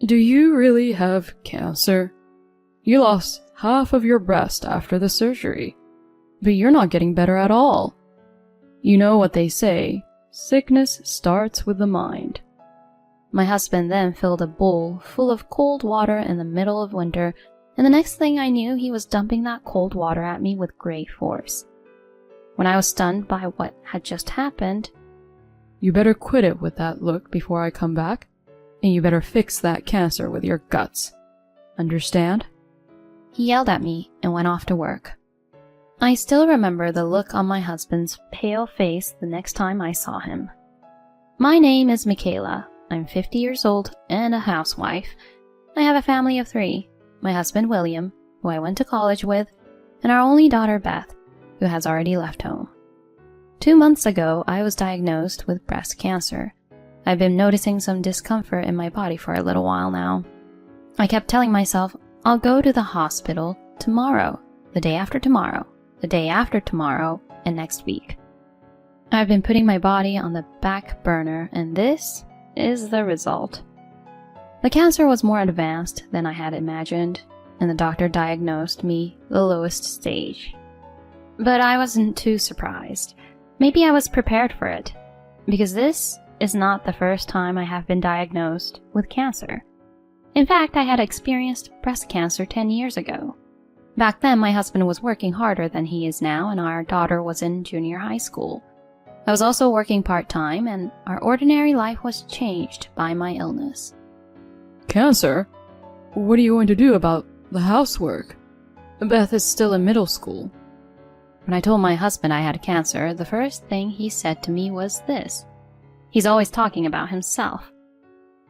Do you really have cancer? You lost half of your breast after the surgery, but you're not getting better at all. You know what they say, sickness starts with the mind. My husband then filled a bowl full of cold water in the middle of winter, and the next thing I knew, he was dumping that cold water at me with great force. When I was stunned by what had just happened, You better quit it with that look before I come back, and you better fix that cancer with your guts. Understand? he yelled at me and went off to work. I still remember the look on my husband's pale face the next time I saw him. My name is Michaela. I'm 50 years old and a housewife. I have a family of 3. My husband William, who I went to college with, and our only daughter Beth, who has already left home. 2 months ago, I was diagnosed with breast cancer. I've been noticing some discomfort in my body for a little while now. I kept telling myself, I'll go to the hospital tomorrow, the day after tomorrow, the day after tomorrow, and next week. I've been putting my body on the back burner, and this is the result. The cancer was more advanced than I had imagined, and the doctor diagnosed me the lowest stage. But I wasn't too surprised. Maybe I was prepared for it, because this is not the first time I have been diagnosed with cancer. In fact, I had experienced breast cancer 10 years ago. Back then, my husband was working harder than he is now, and our daughter was in junior high school. I was also working part-time, and our ordinary life was changed by my illness. Cancer? What are you going to do about the housework? Beth is still in middle school. When I told my husband I had cancer, the first thing he said to me was this. He's always talking about himself.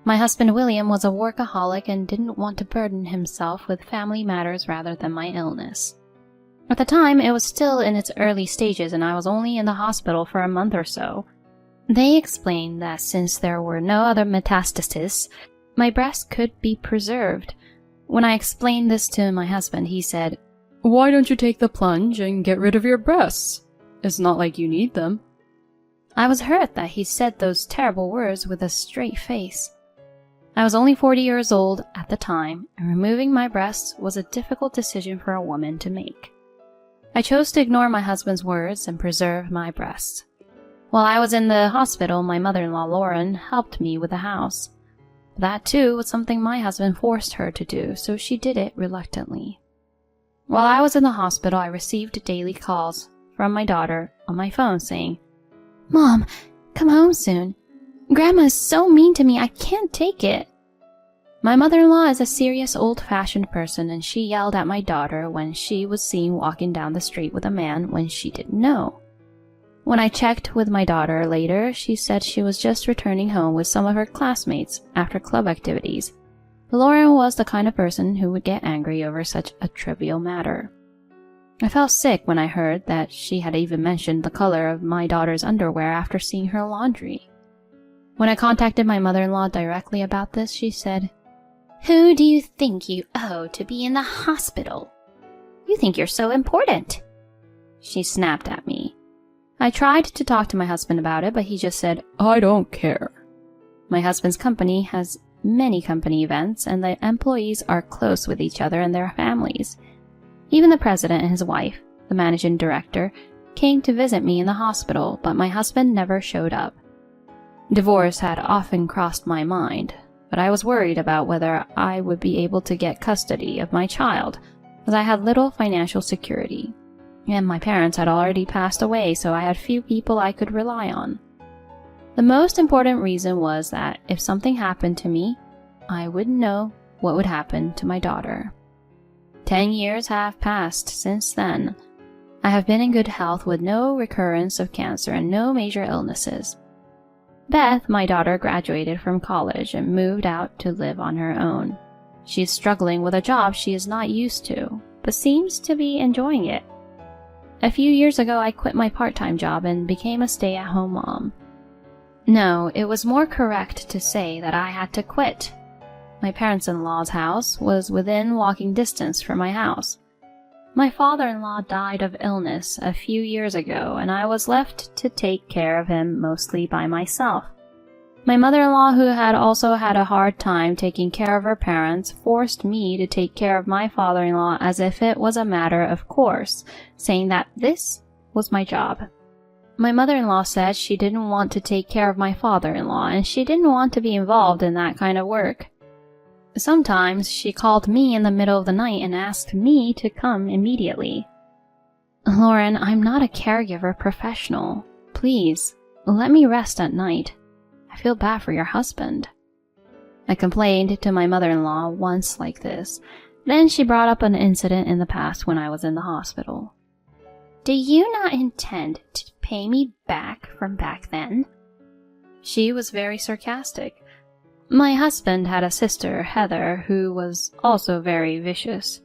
My husband William was a workaholic and didn't want to burden himself with family matters rather than my illness. At the time, it was still in its early stages and I was only in the hospital for a month or so. They explained that since there were no other metastases, my breast could be preserved. When I explained this to my husband, he said, Why don't you take the plunge and get rid of your breasts? It's not like you need them. I was hurt that he said those terrible words with a straight face. I was only 40 years old at the time, and removing my breasts was a difficult decision for a woman to make. I chose to ignore my husband's words and preserve my breasts. While I was in the hospital, my mother-in-law Lauren helped me with the house. That too was something my husband forced her to do, so she did it reluctantly. While I was in the hospital, I received daily calls from my daughter on my phone saying, Mom, come home soon. Grandma is so mean to me, I can't take it. My mother-in-law is a serious old-fashioned person, and she yelled at my daughter when she was seen walking down the street with a man when she didn't know. When I checked with my daughter later, she said she was just returning home with some of her classmates after club activities. Lauren was the kind of person who would get angry over such a trivial matter. I felt sick when I heard that she had even mentioned the color of my daughter's underwear after seeing her laundry. When I contacted my mother-in-law directly about this, she said, Who do you think you owe to be in the hospital? You think you're so important. She snapped at me. I tried to talk to my husband about it, but he just said, I don't care. My husband's company has many company events, and the employees are close with each other and their families. Even the president and his wife, the managing director, came to visit me in the hospital, but my husband never showed up. Divorce had often crossed my mind, but I was worried about whether I would be able to get custody of my child, as I had little financial security, and my parents had already passed away, so I had few people I could rely on. The most important reason was that if something happened to me, I would know what would happen to my daughter. 10 years have passed since then. I have been in good health with no recurrence of cancer and no major illnesses. Beth, my daughter, graduated from college and moved out to live on her own. She is struggling with a job she is not used to, but seems to be enjoying it. A few years ago, I quit my part-time job and became a stay-at-home mom. No, it was more correct to say that I had to quit. My parents-in-law's house was within walking distance from my house. My father-in-law died of illness a few years ago, and I was left to take care of him mostly by myself. My mother-in-law, who had also had a hard time taking care of her parents, forced me to take care of my father-in-law as if it was a matter of course, saying that this was my job. My mother-in-law said she didn't want to take care of my father-in-law, and she didn't want to be involved in that kind of work. Sometimes she called me in the middle of the night and asked me to come immediately. Lauren, I'm not a caregiver professional. Please, let me rest at night. I feel bad for your husband. I complained to my mother-in-law once like this. Then she brought up an incident in the past when I was in the hospital. Do you not intend to pay me back from back then? She was very sarcastic. My husband had a sister, Heather, who was also very vicious.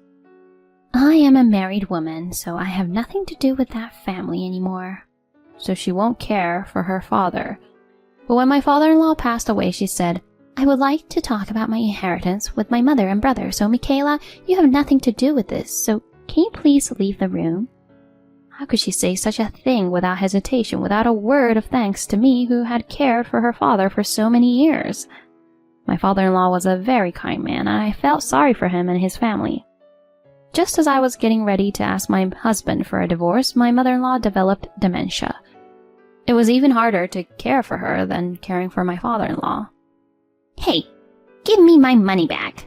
I am a married woman, so I have nothing to do with that family anymore. So she won't care for her father. But when my father-in-law passed away, she said, I would like to talk about my inheritance with my mother and brother, so Michaela, you have nothing to do with this, so can you please leave the room? How could she say such a thing without hesitation, without a word of thanks to me who had cared for her father for so many years? My father-in-law was a very kind man, and I felt sorry for him and his family. Just as I was getting ready to ask my husband for a divorce, my mother-in-law developed dementia. It was even harder to care for her than caring for my father-in-law. Hey, give me my money back.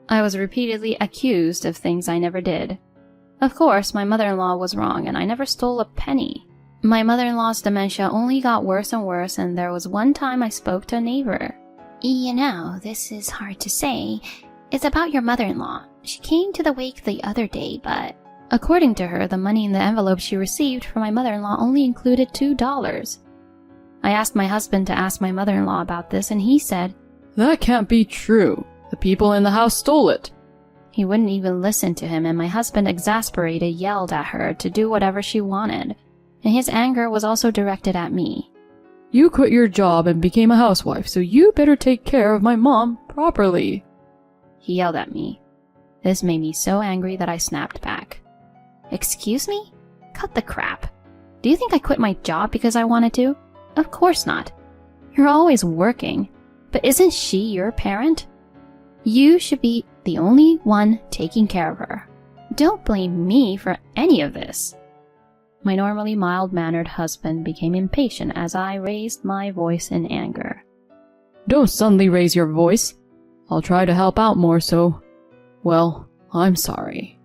I was repeatedly accused of things I never did. Of course, my mother-in-law was wrong, and I never stole a penny. My mother-in-law's dementia only got worse and worse, and there was one time I spoke to a neighbor. You know, this is hard to say. It's about your mother-in-law. She came to the wake the other day, but according to her, the money in the envelope she received from my mother-in-law only included $2. I asked my husband to ask my mother-in-law about this, and he said, That can't be true. The people in the house stole it. He wouldn't even listen to him, and my husband, exasperated, yelled at her to do whatever she wanted, and his anger was also directed at me. You quit your job and became a housewife, so you better take care of my mom properly. He yelled at me. This made me so angry that I snapped back. Excuse me? Cut the crap. Do you think I quit my job because I wanted to? Of course not. You're always working. But isn't she your parent? You should be the only one taking care of her. Don't blame me for any of this. My normally mild-mannered husband became impatient as I raised my voice in anger. Don't suddenly raise your voice. I'll try to help out more, so... Well, I'm sorry.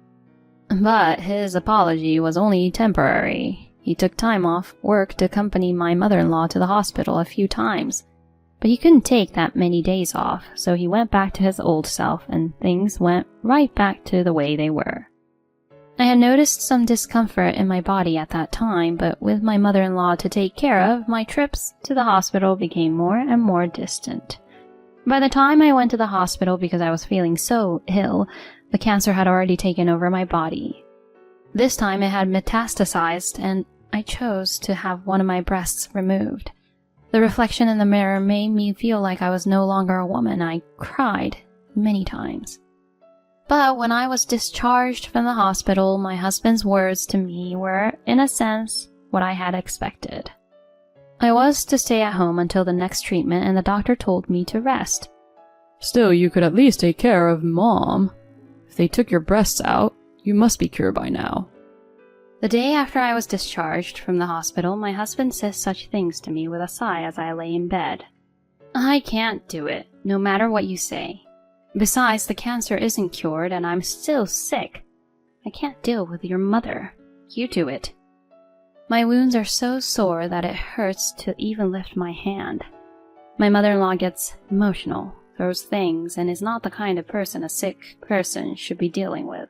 But his apology was only temporary. He took time off work to accompany my mother-in-law to the hospital a few times. But he couldn't take that many days off, so he went back to his old self, and things went right back to the way they were. I had noticed some discomfort in my body at that time, but with my mother-in-law to take care of, my trips to the hospital became more and more distant. By the time I went to the hospital because I was feeling so ill, the cancer had already taken over my body. This time it had metastasized, and I chose to have one of my breasts removed. The reflection in the mirror made me feel like I was no longer a woman. I cried many times. But when I was discharged from the hospital, my husband's words to me were, in a sense, what I had expected. I was to stay at home until the next treatment, and the doctor told me to rest. Still, you could at least take care of Mom. If they took your breasts out, you must be cured by now. The day after I was discharged from the hospital, my husband says such things to me with a sigh as I lay in bed. I can't do it, no matter what you say. Besides, the cancer isn't cured and I'm still sick. I can't deal with your mother. You do it. My wounds are so sore that it hurts to even lift my hand. My mother-in-law gets emotional, throws things, and is not the kind of person a sick person should be dealing with.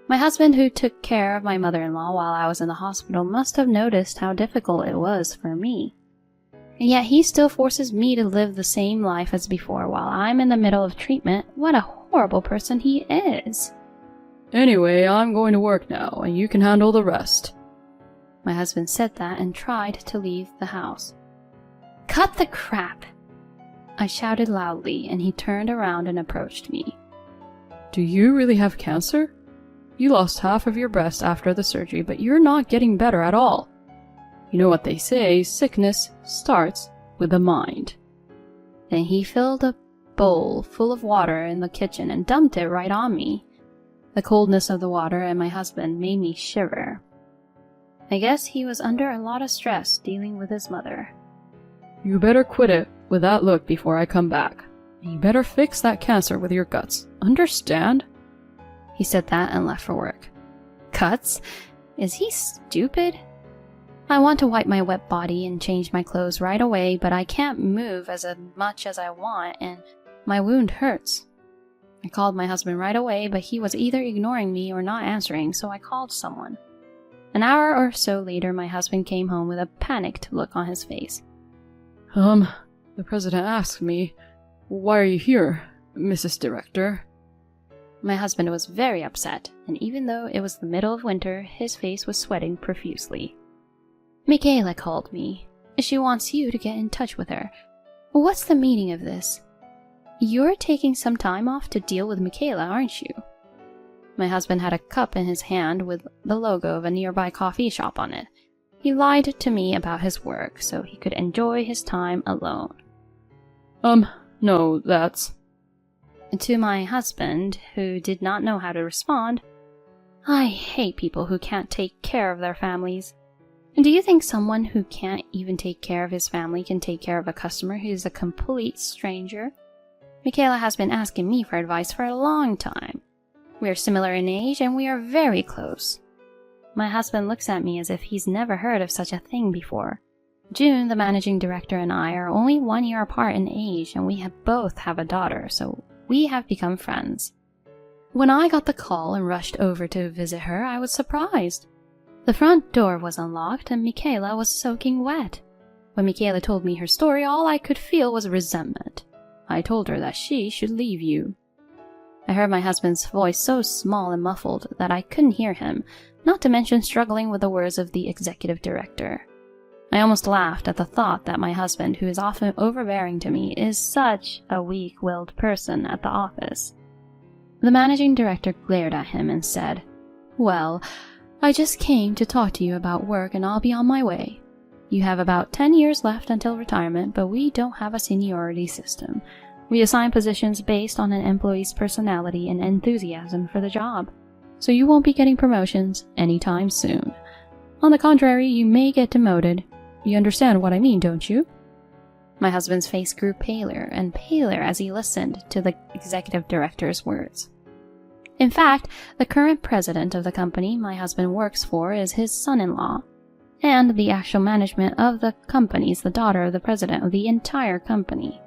My husband, who took care of my mother-in-law while I was in the hospital, must have noticed how difficult it was for me. And yet he still forces me to live the same life as before while I'm in the middle of treatment. What a horrible person he is. Anyway, I'm going to work now, and you can handle the rest. My husband said that and tried to leave the house. Cut the crap! I shouted loudly, and he turned around and approached me. Do you really have cancer? You lost half of your breast after the surgery, but you're not getting better at all. You know what they say, sickness starts with the mind. Then he filled a bowl full of water in the kitchen and dumped it right on me. The coldness of the water and my husband made me shiver. I guess he was under a lot of stress dealing with his mother. You better quit it with that look before I come back. And you better fix that cancer with your guts. Understand? He said that and left for work. Guts? Is he stupid? I want to wipe my wet body and change my clothes right away, but I can't move as much as I want, and my wound hurts. I called my husband right away, but he was either ignoring me or not answering, so I called someone. An hour or so later, my husband came home with a panicked look on his face. The president asked me, "Why are you here, Mrs. Director?" My husband was very upset, and even though it was the middle of winter, his face was sweating profusely. Michaela called me. She wants you to get in touch with her. What's the meaning of this? You're taking some time off to deal with Michaela, aren't you? My husband had a cup in his hand with the logo of a nearby coffee shop on it. He lied to me about his work so he could enjoy his time alone. No, that's... To my husband, who did not know how to respond, I hate people who can't take care of their families. Do you think someone who can't even take care of his family can take care of a customer who is a complete stranger? Michaela has been asking me for advice for a long time. We are similar in age and we are very close. My husband looks at me as if he's never heard of such a thing before. June, the managing director, and I are only 1 year apart in age, and we both have a daughter, so we have become friends. When I got the call and rushed over to visit her, I was surprised. The front door was unlocked and Michaela was soaking wet. When Michaela told me her story, all I could feel was resentment. I told her that she should leave you. I heard my husband's voice so small and muffled that I couldn't hear him, not to mention struggling with the words of the executive director. I almost laughed at the thought that my husband, who is often overbearing to me, is such a weak-willed person at the office. The managing director glared at him and said, "Well, I just came to talk to you about work and I'll be on my way. You have about 10 years left until retirement, but we don't have a seniority system. We assign positions based on an employee's personality and enthusiasm for the job, so you won't be getting promotions anytime soon. On the contrary, you may get demoted. You understand what I mean, don't you?" My husband's face grew paler and paler as he listened to the executive director's words. In fact, the current president of the company my husband works for is his son-in-law, and the actual management of the company is the daughter of the president of the entire company.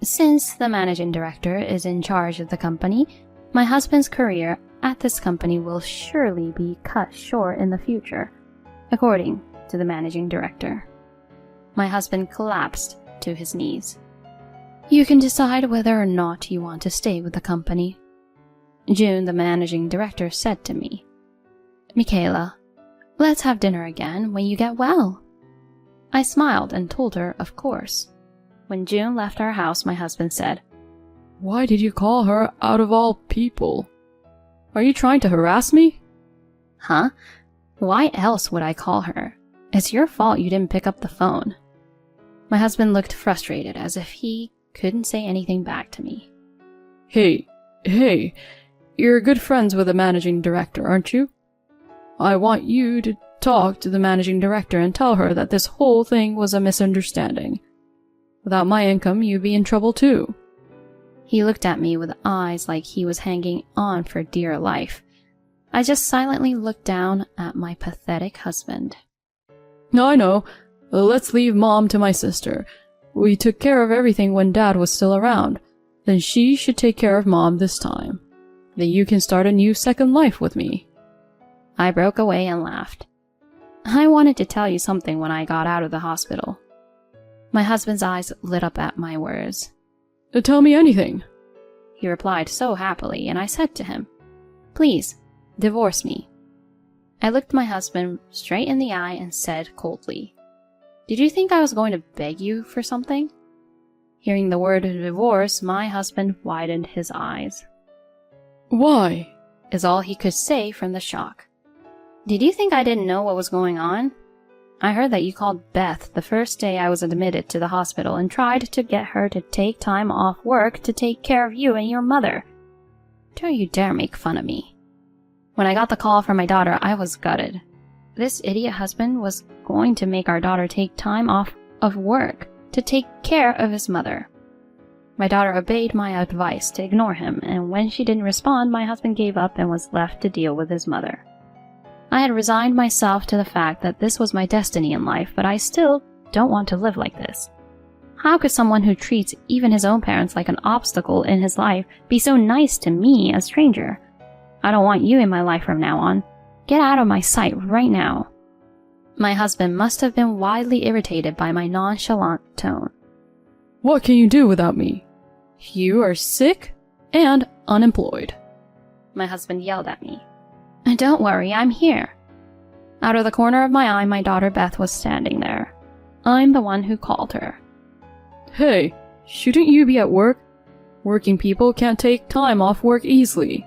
Since the managing director is in charge of the company, my husband's career at this company will surely be cut short in the future, according to the managing director. My husband collapsed to his knees. "You can decide whether or not you want to stay with the company," June, the managing director, said to me. "Michaela, let's have dinner again when you get well." I smiled and told her, of course. When June left our house, my husband said, "Why did you call her out of all people? Are you trying to harass me?" "Huh? Why else would I call her? It's your fault you didn't pick up the phone." My husband looked frustrated, as if he couldn't say anything back to me. Hey, you're good friends with the managing director, aren't you? I want you to talk to the managing director and tell her that this whole thing was a misunderstanding. Without my income, you'd be in trouble too." He looked at me with eyes like he was hanging on for dear life. I just silently looked down at my pathetic husband. "I know. Let's leave Mom to my sister. We took care of everything when Dad was still around. Then she should take care of Mom this time. Then you can start a new second life with me." I broke away and laughed. "I wanted to tell you something when I got out of the hospital." My husband's eyes lit up at my words. "Tell me anything," he replied so happily, and I said to him, "Please, divorce me." I looked my husband straight in the eye and said coldly, "Did you think I was going to beg you for something?" Hearing the word divorce, my husband widened his eyes. "Why?" is all he could say from the shock. "Did you think I didn't know what was going on? I heard that you called Beth the first day I was admitted to the hospital and tried to get her to take time off work to take care of you and your mother. Don't you dare make fun of me. When I got the call from my daughter, I was gutted. This idiot husband was going to make our daughter take time off of work to take care of his mother. My daughter obeyed my advice to ignore him, and when she didn't respond, my husband gave up and was left to deal with his mother. I had resigned myself to the fact that this was my destiny in life, but I still don't want to live like this. How could someone who treats even his own parents like an obstacle in his life be so nice to me, a stranger? I don't want you in my life from now on. Get out of my sight right now. My husband must have been widely irritated by my nonchalant tone. What can you do without me? You are sick and unemployed. My husband yelled at me. Don't worry, I'm here. Out of the corner of my eye, my daughter Beth was standing there. I'm the one who called her. Hey, shouldn't you be at work? Working people can't take time off work easily.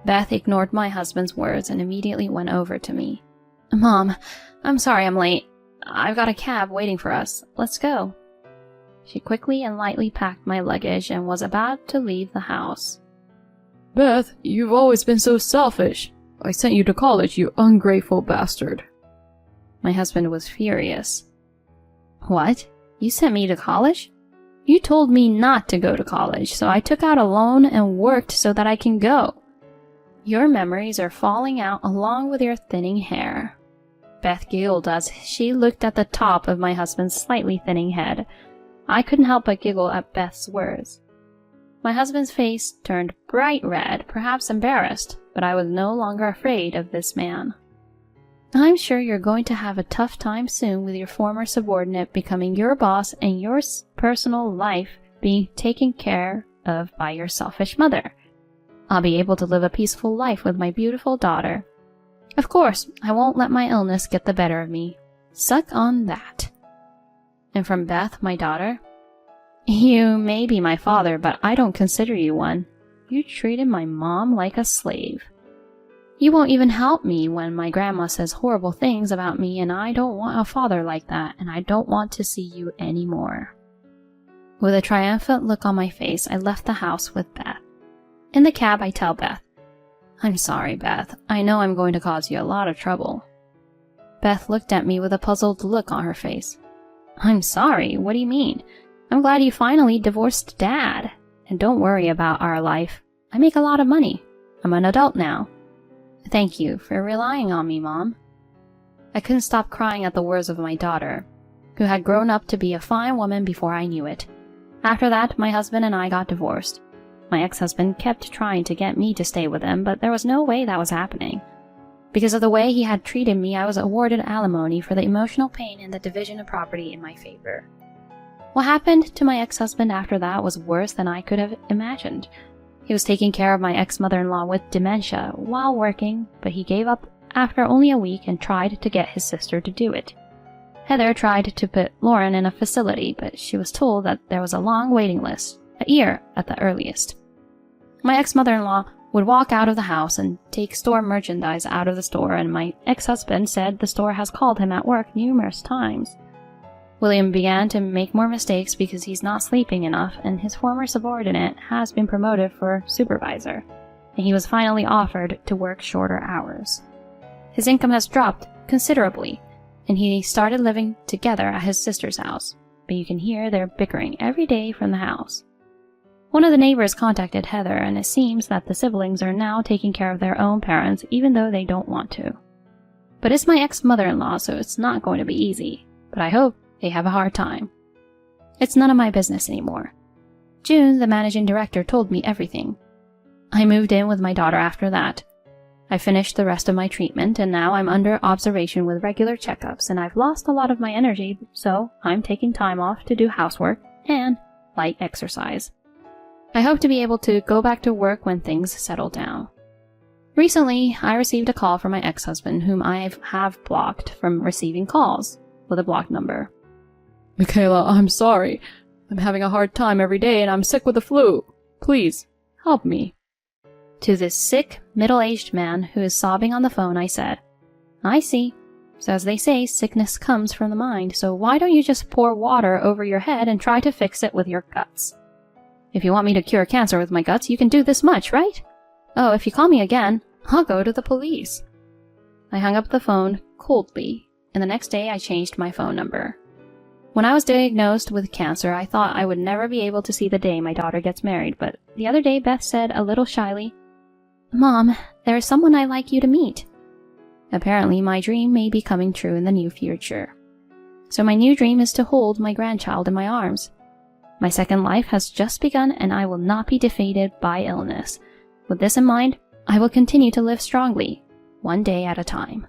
Beth ignored my husband's words and immediately went over to me. Mom, I'm sorry I'm late. I've got a cab waiting for us. Let's go. She quickly and lightly packed my luggage and was about to leave the house. Beth, you've always been so selfish. I sent you to college, you ungrateful bastard. My husband was furious. What? You sent me to college? You told me not to go to college, so I took out a loan and worked so that I can go. Your memories are falling out along with your thinning hair. Beth giggled as she looked at the top of my husband's slightly thinning head. I couldn't help but giggle at Beth's words. My husband's face turned bright red, perhaps embarrassed, but I was no longer afraid of this man. I'm sure you're going to have a tough time soon with your former subordinate becoming your boss and your personal life being taken care of by your selfish mother. I'll be able to live a peaceful life with my beautiful daughter. Of course, I won't let my illness get the better of me. Suck on that. And from Beth, my daughter, you may be my father, but I don't consider you one. You treated my mom like a slave. You won't even help me when my grandma says horrible things about me, and I don't want a father like that, and I don't want to see you anymore. With a triumphant look on my face, I left the house with Beth. In the cab, I tell Beth, I'm sorry, Beth. I know I'm going to cause you a lot of trouble. Beth looked at me with a puzzled look on her face. I'm sorry? What do you mean? I'm glad you finally divorced Dad. And don't worry about our life. I make a lot of money. I'm an adult now. Thank you for relying on me, Mom. I couldn't stop crying at the words of my daughter, who had grown up to be a fine woman before I knew it. After that, my husband and I got divorced. My ex-husband kept trying to get me to stay with him, but there was no way that was happening. Because of the way he had treated me, I was awarded alimony for the emotional pain and the division of property in my favor. What happened to my ex-husband after that was worse than I could have imagined. He was taking care of my ex-mother-in-law with dementia while working, but he gave up after only a week and tried to get his sister to do it. Heather tried to put Lauren in a facility, but she was told that there was a long waiting list, a year at the earliest. My ex-mother-in-law would walk out of the house and take store merchandise out of the store, and my ex-husband said the store has called him at work numerous times. William began to make more mistakes because he's not sleeping enough, and his former subordinate has been promoted for supervisor, and he was finally offered to work shorter hours. His income has dropped considerably, and he started living together at his sister's house, but you can hear their bickering every day from the house. One of the neighbors contacted Heather, and it seems that the siblings are now taking care of their own parents even though they don't want to. But it's my ex-mother-in-law, so it's not going to be easy, but I hope they have a hard time. It's none of my business anymore. June, the managing director, told me everything. I moved in with my daughter after that. I finished the rest of my treatment, and now I'm under observation with regular checkups, and I've lost a lot of my energy, so I'm taking time off to do housework and light exercise. I hope to be able to go back to work when things settle down. Recently, I received a call from my ex-husband, whom I have blocked from receiving calls with a blocked number. Michaela, I'm sorry. I'm having a hard time every day and I'm sick with the flu. Please, help me. To this sick, middle-aged man who is sobbing on the phone, I said, I see. So as they say, sickness comes from the mind, so why don't you just pour water over your head and try to fix it with your guts? If you want me to cure cancer with my guts, you can do this much, right? Oh, if you call me again, I'll go to the police. I hung up the phone coldly, and the next day I changed my phone number. When I was diagnosed with cancer, I thought I would never be able to see the day my daughter gets married, but the other day Beth said a little shyly, "Mom, there is someone I'd like you to meet." Apparently, my dream may be coming true in the near future. So my new dream is to hold my grandchild in my arms. My second life has just begun, and I will not be defeated by illness. With this in mind, I will continue to live strongly, one day at a time.